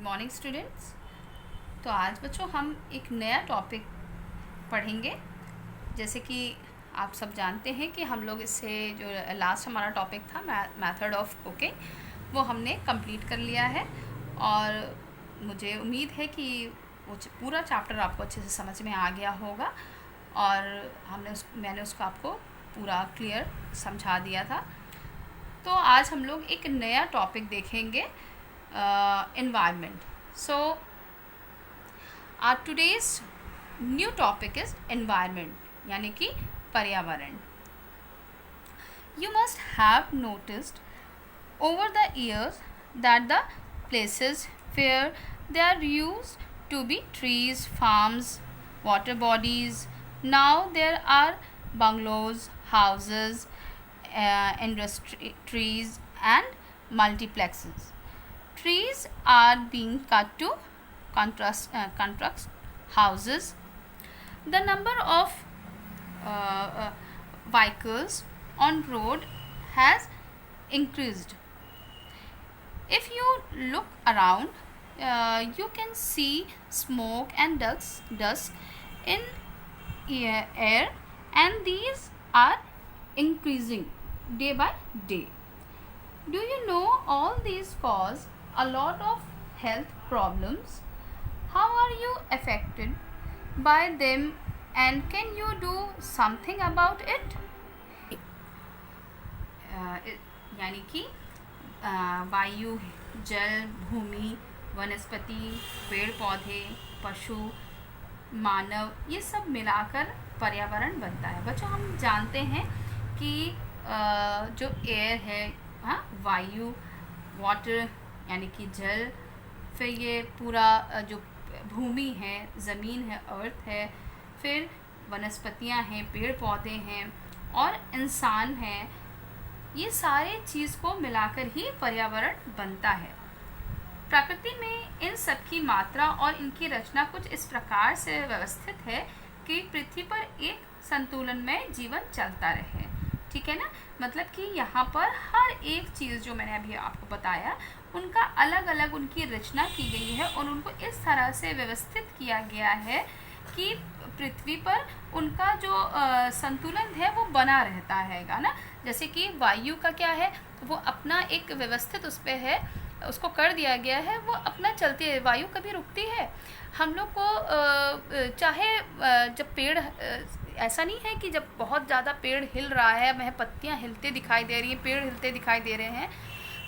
Morning students. तो आज बच्चों हम एक नया टॉपिक पढ़ेंगे। जैसे कि आप सब जानते हैं कि हम लोग इससे जो लास्ट हमारा टॉपिक था मेथड ऑफ कुकिंग, वो हमने कंप्लीट कर लिया है और मुझे उम्मीद है कि वो पूरा चैप्टर आपको अच्छे से समझ में आ गया होगा और मैंने उसको आपको पूरा क्लियर समझा दिया था। तो आज हम लोग एक नया टॉपिक देखेंगे, environment. So our today's new topic is environment, यानी कि पर्यावरण. You must have noticed over the years that the places where they are used to be trees, farms, water bodies, now there are bungalows, houses, industries and multiplexes. Trees are being cut to construct houses. The number of vehicles on road has increased. If you look around, you can see smoke and dust in air, and these are increasing day by day. Do you know all these cause a lot of health problems? How are you affected by them and can you do something about it? यानी कि वायु, जल, भूमि, वनस्पति, पेड़ पौधे, पशु, मानव, ये सब मिलाकर पर्यावरण बनता है। बच्चों हम जानते हैं कि जो एयर है, वायु, वाटर यानी कि जल, फिर ये पूरा जो भूमि है, ज़मीन है, अर्थ है, फिर वनस्पतियां हैं, पेड़ पौधे हैं और इंसान हैं, ये सारे चीज़ को मिलाकर ही पर्यावरण बनता है। प्रकृति में इन सब की मात्रा और इनकी रचना कुछ इस प्रकार से व्यवस्थित है कि पृथ्वी पर एक संतुलन में जीवन चलता रहे। ठीक है ना, मतलब कि यहाँ पर हर एक चीज़ जो मैंने अभी आपको बताया, उनका अलग अलग उनकी रचना की गई है और उनको इस तरह से व्यवस्थित किया गया है कि पृथ्वी पर उनका जो संतुलन है वो बना रहता है ना। जैसे कि वायु का क्या है, वो अपना एक व्यवस्थित उस पर है, उसको कर दिया गया है, वो अपना चलती है, वायु कभी रुकती है। हम लोग को चाहे जब पेड़, ऐसा नहीं है कि जब बहुत ज़्यादा पेड़ हिल रहा है, वह पत्तियां हिलते दिखाई दे रही हैं, पेड़ हिलते दिखाई दे रहे हैं,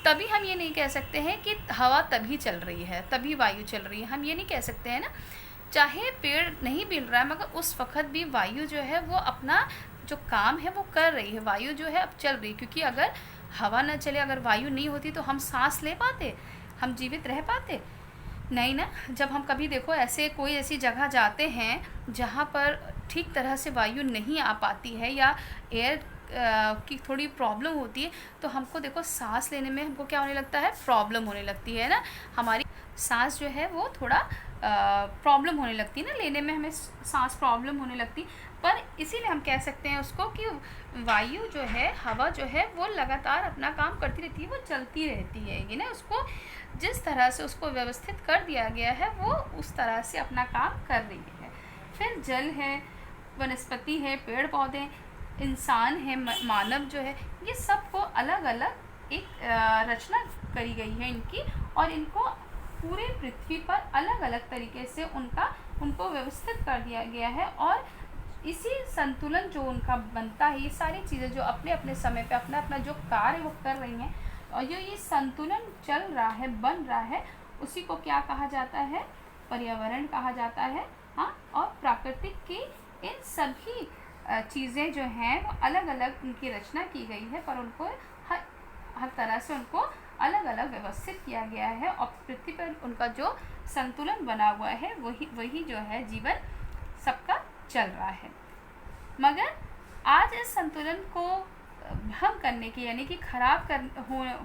तभी हम ये नहीं कह सकते हैं कि हवा तभी चल रही है, तभी वायु चल रही है, हम ये नहीं कह सकते हैं ना। चाहे पेड़ नहीं मिल रहा है मगर उस वक़्त भी वायु जो है वो अपना जो काम है वो कर रही है, वायु जो है अब चल रही है। क्योंकि अगर हवा न चले, अगर वायु नहीं होती तो हम सांस ले पाते, हम जीवित रह पाते नहीं ना। जब हम कभी देखो ऐसे कोई ऐसी जगह जाते हैं जहाँ पर ठीक तरह से वायु नहीं आ पाती है या एयर की थोड़ी प्रॉब्लम होती है, तो हमको देखो सांस लेने में हमको क्या होने लगता है, प्रॉब्लम होने लगती है ना, हमारी सांस जो है वो थोड़ा प्रॉब्लम होने लगती है ना, लेने में हमें सांस प्रॉब्लम होने लगती। पर इसीलिए हम कह सकते हैं उसको कि वायु जो है, हवा जो है वो लगातार अपना काम करती रहती है, वो चलती रहती है ना। उसको जिस तरह से उसको व्यवस्थित कर दिया गया है वो उस तरह से अपना काम कर रही है। फिर जल है, वनस्पति है, पेड़ पौधे, इंसान है, मानव जो है, ये सबको अलग अलग एक रचना करी गई है इनकी, और इनको पूरे पृथ्वी पर अलग अलग तरीके से उनको व्यवस्थित कर दिया गया है। और इसी संतुलन जो उनका बनता है, ये सारी चीज़ें जो अपने अपने समय पे अपना अपना जो कार्य वो कर रही हैं और जो ये संतुलन चल रहा है, बन रहा है, उसी को क्या कहा जाता है, पर्यावरण कहा जाता है। और प्राकृतिक की इन सभी चीज़ें जो हैं वो अलग अलग उनकी रचना की गई है, पर उनको हर तरह से उनको अलग अलग व्यवस्थित किया गया है और पृथ्वी पर उनका जो संतुलन बना हुआ है वही जो है जीवन सबका चल रहा है। मगर आज इस संतुलन को भंग करने की यानी कि खराब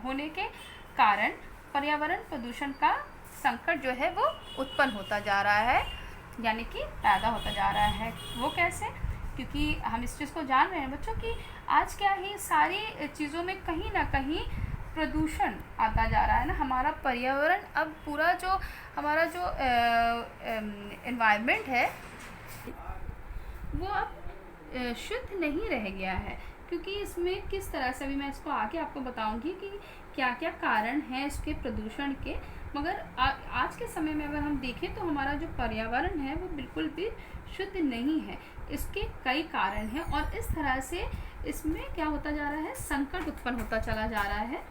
होने के कारण पर्यावरण प्रदूषण का संकट जो है वो उत्पन्न होता जा रहा है, यानी कि पैदा होता जा रहा है। वो कैसे? क्योंकि हम इस चीज़ को जान रहे हैं बच्चों कि आज क्या ही सारी चीज़ों में कहीं ना कहीं प्रदूषण आता जा रहा है ना, हमारा पर्यावरण अब पूरा जो हमारा जो एनवायरनमेंट है वो अब शुद्ध नहीं रह गया है। क्योंकि इसमें किस तरह से, अभी मैं इसको आगे आपको बताऊंगी कि क्या क्या कारण हैं इसके प्रदूषण के। मगर आज के समय में अगर हम देखें तो हमारा जो पर्यावरण है वो बिल्कुल भी शुद्ध नहीं है। इसके कई कारण हैं और इस तरह से इसमें क्या होता जा रहा है, संकट उत्पन्न होता चला जा रहा है।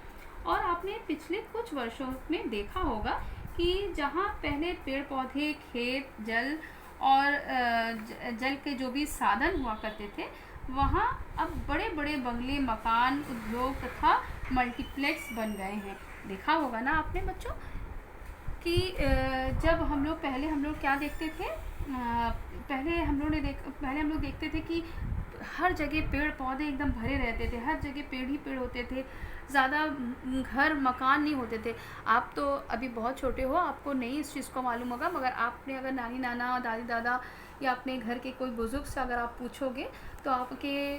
और आपने पिछले कुछ वर्षों में देखा होगा कि जहाँ पहले पेड़ पौधे, खेत, जल और जल के जो भी साधन हुआ करते थे, वहाँ अब बड़े बड़े बंगले, मकान, उद्योग तथा मल्टीप्लेक्स बन गए हैं। देखा होगा ना आपने बच्चों कि जब हम लोग क्या देखते थे, पहले हम लोग देखते थे कि हर जगह पेड़ पौधे एकदम भरे रहते थे, हर जगह पेड़ ही पेड़ होते थे, ज़्यादा घर मकान नहीं होते थे। आप तो अभी बहुत छोटे हो, आपको नहीं इस चीज़ को मालूम होगा, मगर आपने अगर नानी नाना, दादी दादा या अपने घर के कोई बुज़ुर्ग से अगर आप पूछोगे तो आपके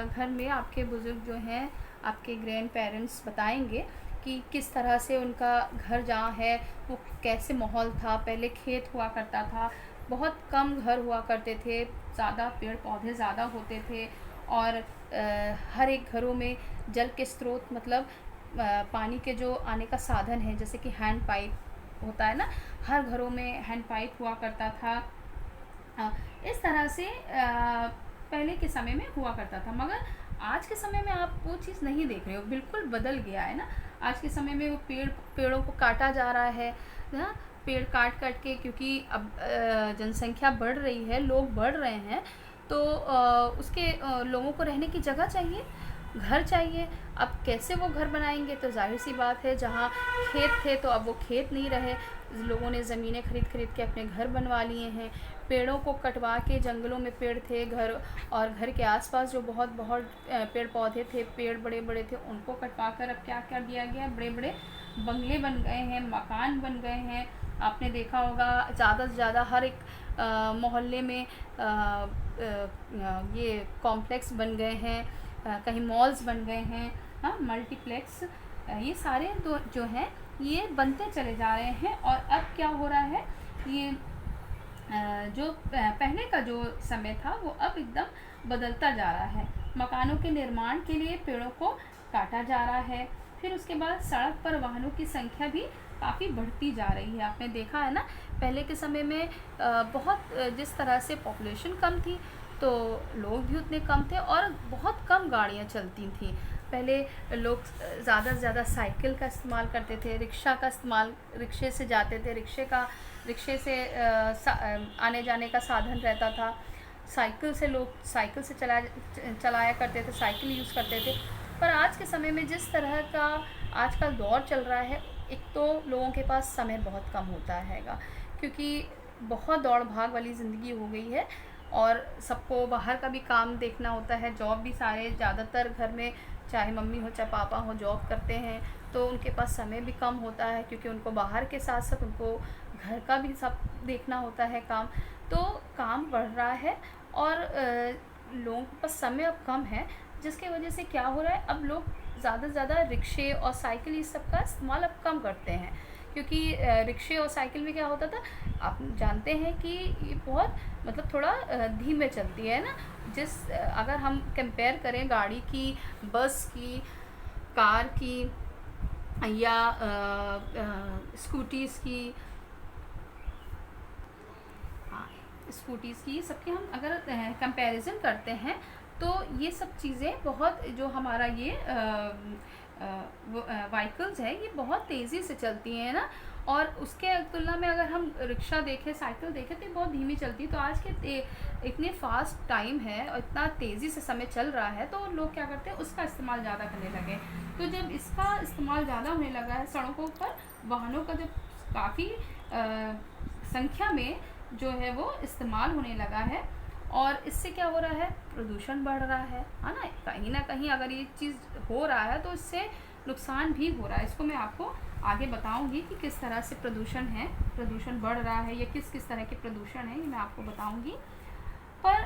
घर में आपके बुज़ुर्ग जो हैं, आपके ग्रैंड पेरेंट्स बताएंगे कि किस तरह से उनका घर जहाँ है वो कैसे माहौल था। पहले खेत हुआ करता था, बहुत कम घर हुआ करते थे, ज़्यादा पेड़ पौधे ज़्यादा होते थे और हर एक घरों में जल के स्रोत, मतलब पानी के जो आने का साधन है, जैसे कि हैंड पाइप होता है ना, हर घरों में हैंड पाइप हुआ करता था। इस तरह से पहले के समय में हुआ करता था। मगर आज के समय में आप वो चीज़ नहीं देख रहे हो, बिल्कुल बदल गया है ना। आज के समय में वो पेड़ों को काटा जा रहा है ना, पेड़ काट के, क्योंकि अब जनसंख्या बढ़ रही है, लोग बढ़ रहे हैं, तो उसके लोगों को रहने की जगह चाहिए, घर चाहिए। अब कैसे वो घर बनाएंगे, तो जाहिर सी बात है जहाँ खेत थे तो अब वो खेत नहीं रहे, लोगों ने ज़मीनें खरीद के अपने घर बनवा लिए हैं। पेड़ों को कटवा के, जंगलों में पेड़ थे, घर और घर के आसपास जो बहुत पेड़ पौधे थे, पेड़ बड़े बड़े थे, उनको कटवा कर अब क्या कर दिया गया, बड़े बड़े बंगले बन गए हैं, मकान बन गए हैं। आपने देखा होगा ज़्यादा से ज़्यादा हर एक मोहल्ले में ये कॉम्प्लेक्स बन गए हैं, कहीं मॉल्स बन गए हैं, हाँ, मल्टीप्लेक्स, ये सारे जो हैं ये बनते चले जा रहे हैं। और अब क्या हो रहा है, ये जो पहले का जो समय था वो अब एकदम बदलता जा रहा है। मकानों के निर्माण के लिए पेड़ों को काटा जा रहा है। फिर उसके बाद सड़क पर वाहनों की संख्या भी काफ़ी बढ़ती जा रही है। आपने देखा है ना, पहले के समय में बहुत जिस तरह से पॉपुलेशन कम थी तो लोग भी उतने कम थे और बहुत कम गाड़ियाँ चलती थी। पहले लोग ज़्यादा से ज़्यादा साइकिल का इस्तेमाल करते थे, रिक्शा का इस्तेमाल, रिक्शे से जाते थे, रिक्शे से आने जाने का साधन रहता था। लोग साइकिल से चलाया करते थे, साइकिल यूज़ करते थे। पर आज के समय में जिस तरह का आजकल दौर चल रहा है, एक तो लोगों के पास समय बहुत कम होता हैगा, क्योंकि बहुत दौड़ भाग वाली ज़िंदगी हो गई है और सबको बाहर का भी काम देखना होता है, जॉब भी सारे ज़्यादातर घर में, चाहे मम्मी हो चाहे पापा हो, जॉब करते हैं, तो उनके पास समय भी कम होता है, क्योंकि उनको बाहर के साथ साथ उनको घर का भी सब देखना होता है काम। तो काम बढ़ रहा है और लोगों के पास समय अब कम है, जिसकी वजह से क्या हो रहा है, अब लोग ज़्यादा से ज़्यादा रिक्शे और साइकिल इस सब का इस्तेमाल अब कम करते हैं। क्योंकि रिक्शे और साइकिल में क्या होता था, आप जानते हैं कि ये बहुत मतलब थोड़ा धीमे चलती है ना। अगर हम कंपेयर करें गाड़ी की, बस की, कार की या स्कूटीज़ की, सबके हम अगर कंपैरिजन करते हैं तो ये सब चीज़ें बहुत, जो हमारा ये व्हीकल्स है, ये बहुत तेज़ी से चलती हैं ना। और उसके तुलना में अगर हम रिक्शा देखें, साइकिल देखें, तो ये बहुत धीमी चलती है। तो आज के इतने फास्ट टाइम है और इतना तेज़ी से समय चल रहा है, तो लोग क्या करते हैं, उसका इस्तेमाल ज़्यादा करने लगे। तो जब इसका इस्तेमाल ज़्यादा होने लगा है, सड़कों पर वाहनों का जब काफ़ी संख्या में जो है वो इस्तेमाल होने लगा है, और इससे क्या हो रहा है, प्रदूषण बढ़ रहा है ना कहीं अगर ये चीज़ हो रहा है तो इससे नुकसान भी हो रहा है। इसको मैं आपको आगे बताऊंगी कि किस तरह से प्रदूषण बढ़ रहा है या किस किस तरह के प्रदूषण है, ये मैं आपको बताऊंगी। पर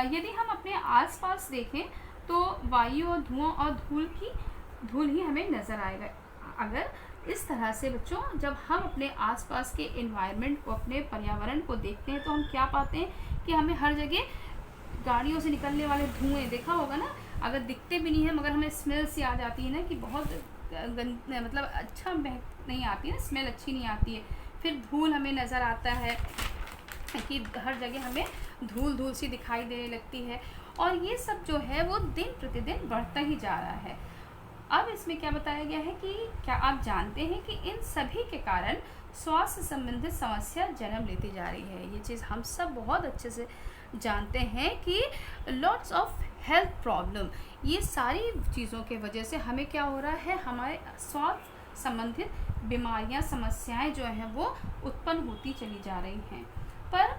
यदि हम अपने आसपास देखें तो वायु और धुआं और धूल ही हमें नज़र आएगा। अगर इस तरह से बच्चों जब हम अपने आसपास के एनवायरनमेंट को, अपने पर्यावरण को देखते हैं तो हम क्या पाते हैं कि हमें हर जगह गाड़ियों से निकलने वाले धुएं, देखा होगा ना, अगर दिखते भी नहीं है मगर हमें स्मेल सी आ जाती है ना कि बहुत मतलब अच्छा महक नहीं आती है ना, स्मेल अच्छी नहीं आती है। फिर धूल हमें नज़र आता है कि हर जगह हमें धूल धूल सी दिखाई देने लगती है, और ये सब जो है वो दिन प्रतिदिन बढ़ता ही जा रहा है। अब इसमें क्या बताया गया है कि क्या आप जानते हैं कि इन सभी के कारण स्वास्थ्य संबंधित समस्या जन्म लेती जा रही है। ये चीज़ हम सब बहुत अच्छे से जानते हैं कि लॉट्स ऑफ हेल्थ प्रॉब्लम, ये सारी चीज़ों के वजह से हमें क्या हो रहा है, हमारे स्वास्थ्य संबंधित बीमारियां, समस्याएं जो हैं वो उत्पन्न होती चली जा रही हैं। पर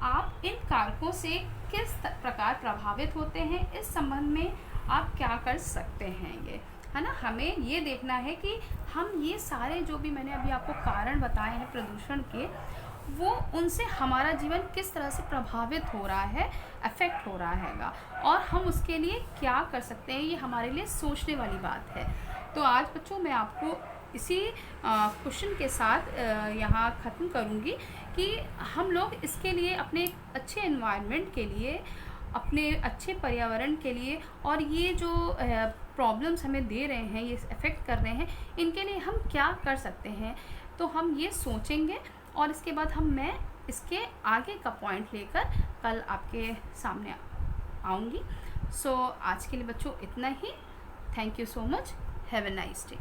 आप इन कारकों से किस प्रकार प्रभावित होते हैं, इस संबंध में आप क्या कर सकते हैं, ये है ना, हमें ये देखना है कि हम ये सारे जो भी मैंने अभी आपको कारण बताए हैं प्रदूषण के, वो उनसे हमारा जीवन किस तरह से प्रभावित हो रहा है, अफेक्ट हो रहा हैगा, और हम उसके लिए क्या कर सकते हैं, ये हमारे लिए सोचने वाली बात है। तो आज बच्चों मैं आपको इसी क्वेश्चन के साथ यहाँ ख़त्म करूँगी कि हम लोग इसके लिए अपने अच्छे एनवायरनमेंट के लिए, अपने अच्छे पर्यावरण के लिए, और ये जो प्रॉब्लम्स हमें दे रहे हैं, ये अफेक्ट कर रहे हैं, इनके लिए हम क्या कर सकते हैं, तो हम ये सोचेंगे और इसके बाद मैं इसके आगे का पॉइंट लेकर कल आपके सामने आऊँगी। सो आज के लिए बच्चों इतना ही। Thank you so much. Have a nice day.